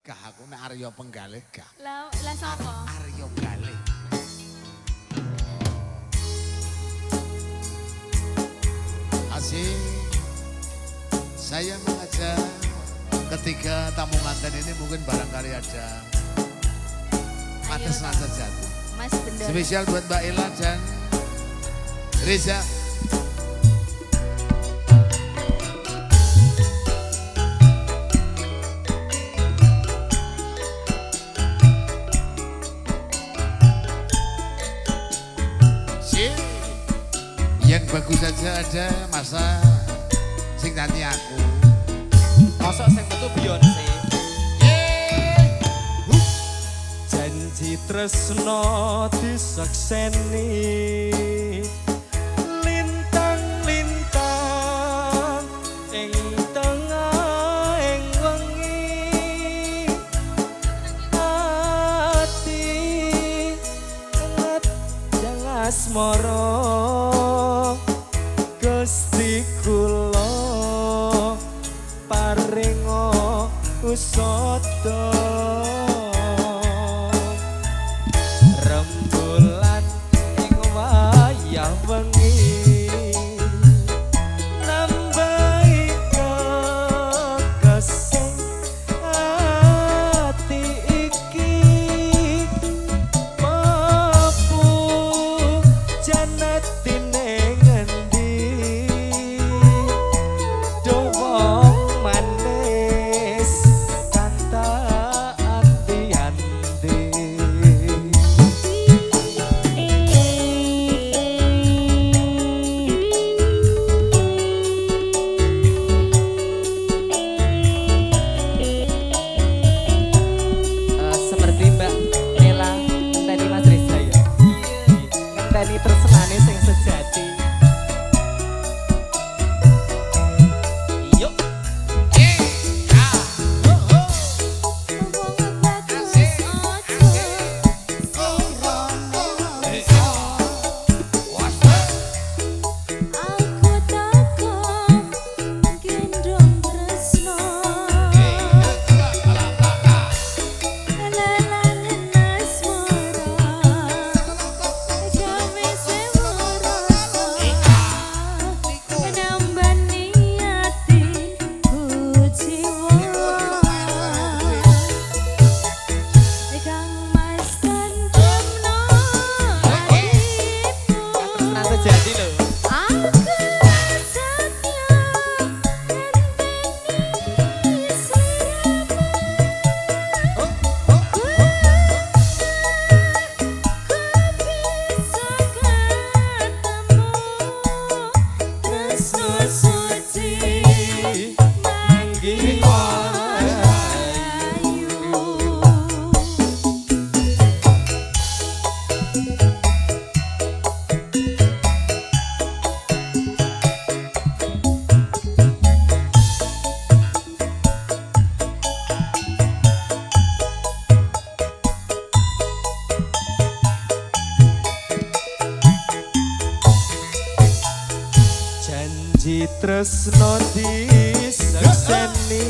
gah aku nek Arya Penggalih gah. Lah sapa? Arya Galih. Asik. Saya mengajak ketiga tamu nganten ini mungkin barangkali ada atas nasa jatuh. Mas Bendor. Spesial buat Mbak Ella dan Reza. Yang bagus saja ada masa sing nanti aku. Mosok sing metu Beyonce. Janji tresno disakseni. Lintang-lintang ing tengah ing wengi. Ati ngedang asmara. Gusti kula paringa usada rembulan ing wayah wengi nambahi kekasih ati iki mampu janatine tersenane sing sejati. Yuk. Jadi loh. Janji tresno disakseni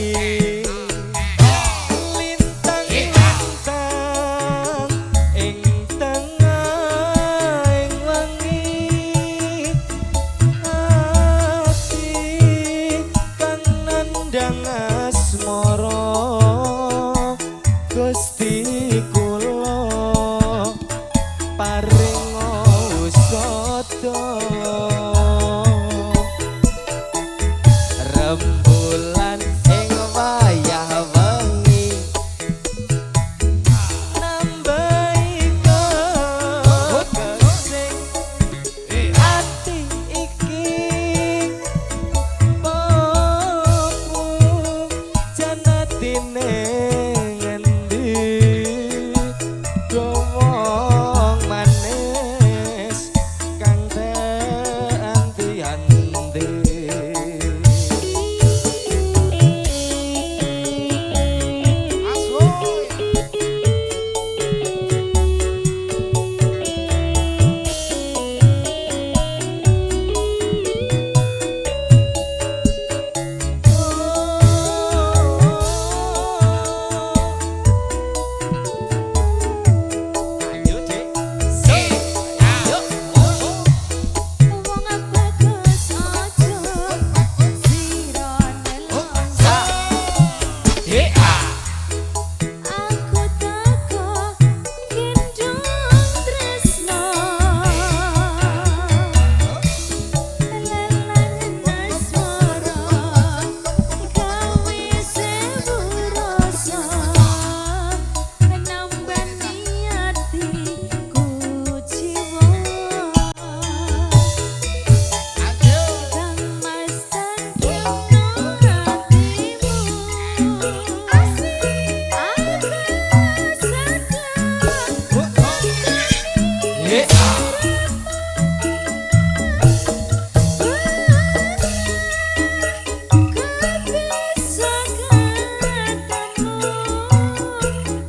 lintang-lintang ing tengah ing wengi ati kang nandang asmara Gusti kula paringa usada rembulan ing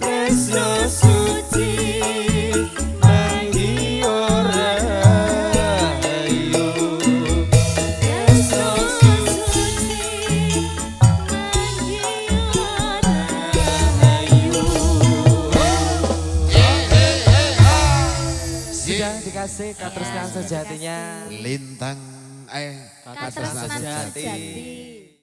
Tresno suci manggi ora ayu. Tresno suci manggi ora ayu. Sudah dikasih katresnan sejatinya. Lintang Katresnan sejati.